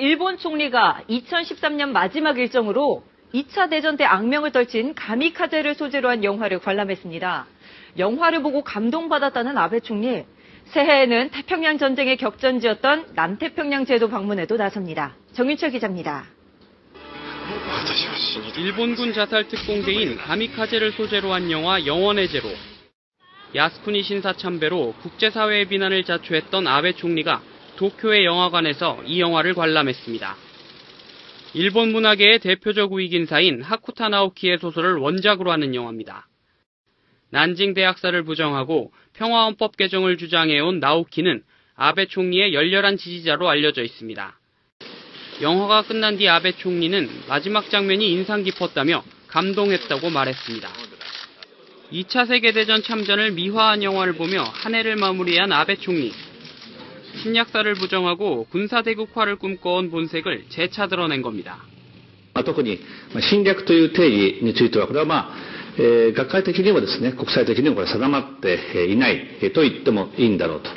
일본 총리가 2013년 마지막 일정으로 2차 대전 때 악명을 떨친 가미카제를 소재로 한 영화를 관람했습니다. 영화를 보고 감동받았다는 아베 총리, 새해에는 태평양 전쟁의 격전지였던 남태평양 제도 방문에도 나섭니다. 정윤철 기자입니다. 일본군 자살 특공대인 가미카제를 소재로 한 영화 영원의 제로. 야스쿠니 신사 참배로 국제사회의 비난을 자초했던 아베 총리가 도쿄의 영화관에서 이 영화를 관람했습니다. 일본 문화계의 대표적 위기인사인 하쿠타 나오키의 소설을 원작으로 하는 영화입니다. 난징 대학살을 부정하고 평화헌법 개정을 주장해온 나오키는 아베 총리의 열렬한 지지자로 알려져 있습니다. 영화가 끝난 뒤 아베 총리는 마지막 장면이 인상 깊었다며 감동했다고 말했습니다. 2차 세계대전 참전을 미화한 영화를 보며 한 해를 마무리한 아베 총리.侵略사를 부정하고 군사대국화를 꿈꿔온 본색을 재차 드러낸 겁니다. 特に侵略という定義についてはこれは学会的にもですね、国際的にもこれ定まっていないと言ってもいいんだろうと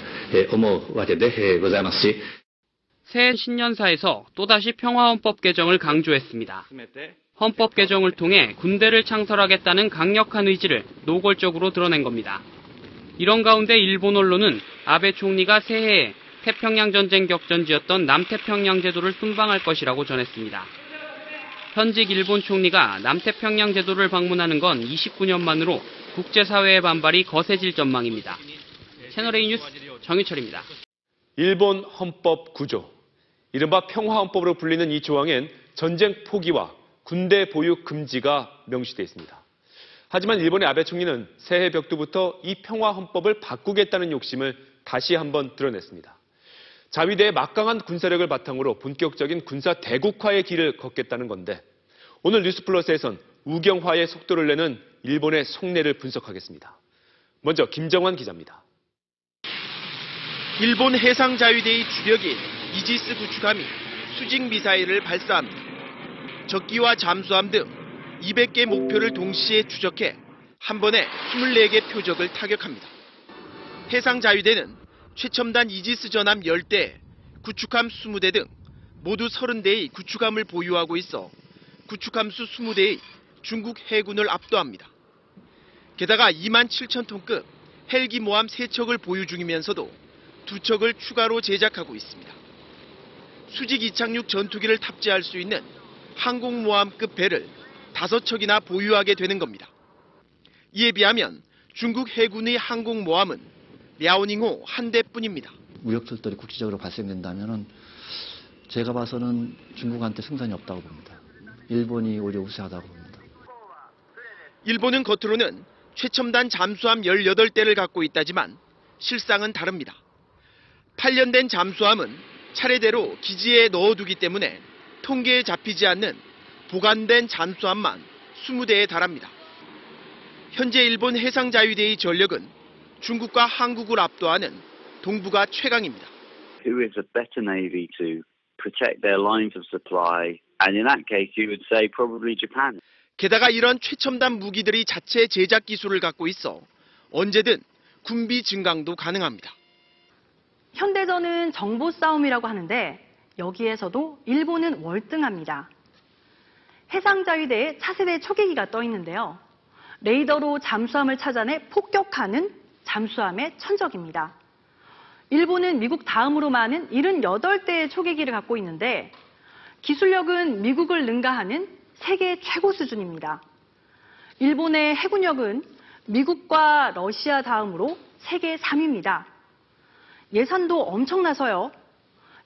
思うわけでございますし 새해 신년사에서 또다시 평화헌법 개정을 강조했습니다. 헌법 개정을 통해 군대를 창설하겠다는 강력한 의지를 노골적으로 드러낸 겁니다. 이런 가운데 일본 언론은 아베 총리가 새해에 태평양 전쟁 격전지였던 남태평양 제도를 순방할 것이라고 전했습니다. 현직 일본 총리가 남태평양 제도를 방문하는 건 29년 만으로 국제사회의 반발이 거세질 전망입니다. 채널A 뉴스 정유철입니다. 일본 헌법 구조, 이른바 평화헌법으로 불리는 이 조항엔 전쟁 포기와 군대 보유 금지가 명시되어 있습니다. 하지만 일본의 아베 총리는 새해 벽두부터 이 평화헌법을 바꾸겠다는 욕심을 다시 한번 드러냈습니다. 자위대의 막강한 군사력을 바탕으로 본격적인 군사 대국화의 길을 걷겠다는 건데 오늘 뉴스플러스에선 우경화의 속도를 내는 일본의 속내를 분석하겠습니다. 먼저 김정환 기자입니다. 일본 해상자위대의 주력인 이지스 구축함이 수직 미사일을 발사합니다. 적기와 잠수함 등 200개 목표를 동시에 추적해 한 번에 24개 표적을 타격합니다. 해상자위대는 최첨단 이지스 전함 10대, 구축함 20대 등 모두 30대의 구축함을 보유하고 있어 구축함 수 20대의 중국 해군을 압도합니다. 게다가 27,000톤급 헬기 모함 3척을 보유 중이면서도 2척을 추가로 제작하고 있습니다. 수직 이착륙 전투기를 탑재할 수 있는 항공모함급 배를 5척이나 보유하게 되는 겁니다. 이에 비하면 중국 해군의 항공모함은 랴오닝호 한 대뿐입니다. 무역절도리 국제적으로 발생된다면 제가 봐서는 중국한테 승산이 없다고 봅니다. 일본이 오히려 우세하다고 봅니다. 일본은 겉으로는 최첨단 잠수함 18대를 갖고 있다지만 실상은 다릅니다. 8년 된 잠수함은 차례대로 기지에 넣어두기 때문에 통계에 잡히지 않는 보관된 잠수함만 20대에 달합니다. 현재 일본 해상자위대의 전력은 중국과 한국을 압도하는 동북아 최강입니다. Who is a better navy to protect their lines of supply? And in that case, you would say probably Japan. 게다가 이런 최첨단 무기들이 자체 제작 기술을 갖고 있어 언제든 군비 증강도 가능합니다. 현대전은 정보 싸움이라고 하는데 여기에서도 일본은 월등합니다. 해상자위대에 차세대 초계기가 떠 있는데요. 레이더로 잠수함을 찾아내 폭격하는 잠수함의 천적입니다. 일본은 미국 다음으로 많은 78대의 초계기를 갖고 있는데 기술력은 미국을 능가하는 세계 최고 수준입니다. 일본의 해군력은 미국과 러시아 다음으로 세계 3위입니다. 예산도 엄청나서요.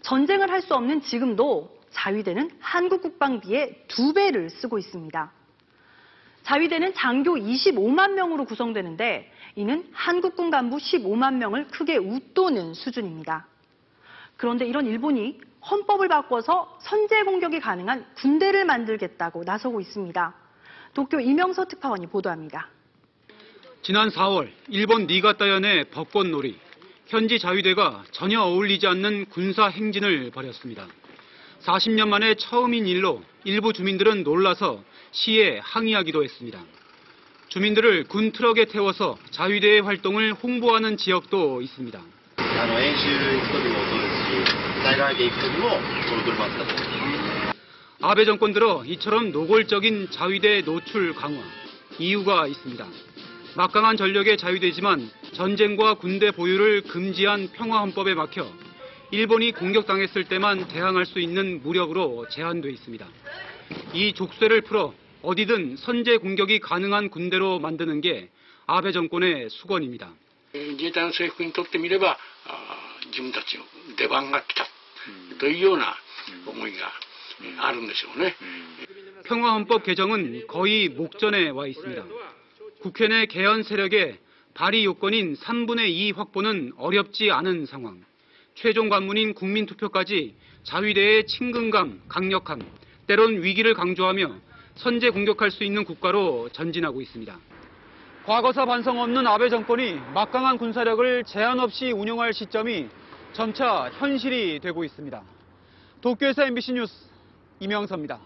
전쟁을 할 수 없는 지금도 자위대는 한국 국방비의 2배를 쓰고 있습니다. 자위대는 장교 25만 명으로 구성되는데 이는 한국군 간부 15만 명을 크게 웃도는 수준입니다. 그런데 이런 일본이 헌법을 바꿔서 선제 공격이 가능한 군대를 만들겠다고 나서고 있습니다. 도쿄 이명서 특파원이 보도합니다. 지난 4월 일본 니가타현의 벚꽃놀이, 현지 자위대가 전혀 어울리지 않는 군사 행진을 벌였습니다. 40년 만에 처음인 일로 일부 주민들은 놀라서 시에 항의하기도 했습니다. 주민들을 군 트럭에 태워서 자위대의 활동을 홍보하는 지역도 있습니다. 演習行く時もそうですし訴えられていくというのもこのドルマツだと思います。 아베 정권 들어 이처럼 노골적인 자위대 노출 강화, 이유가 있습니다. 막강한 전력의 자위대지만 전쟁과 군대 보유를 금지한 평화헌법에 막혀 일본이 공격당했을 때만 대항할 수 있는 무력으로 제한돼 있습니다. 이 족쇄를 풀어 어디든 선제 공격이 가능한 군대로 만드는 게 아베 정권의 수건입니다. 自衛隊の制服にとってみれば、自分たちの出番が来たというような思いがあるんでしょうね。 평화헌법 개정은 거의 목전에 와 있습니다. 국회 내 개헌 세력의 발의 요건인 3분의 2 확보는 어렵지 않은 상황. 최종 관문인 국민투표까지 자위대의 친근감, 강력함, 때론 위기를 강조하며 선제 공격할 수 있는 국가로 전진하고 있습니다. 과거사 반성 없는 아베 정권이 막강한 군사력을 제한 없이 운영할 시점이 점차 현실이 되고 있습니다. 도쿄에서 MBC 뉴스 이명서입니다.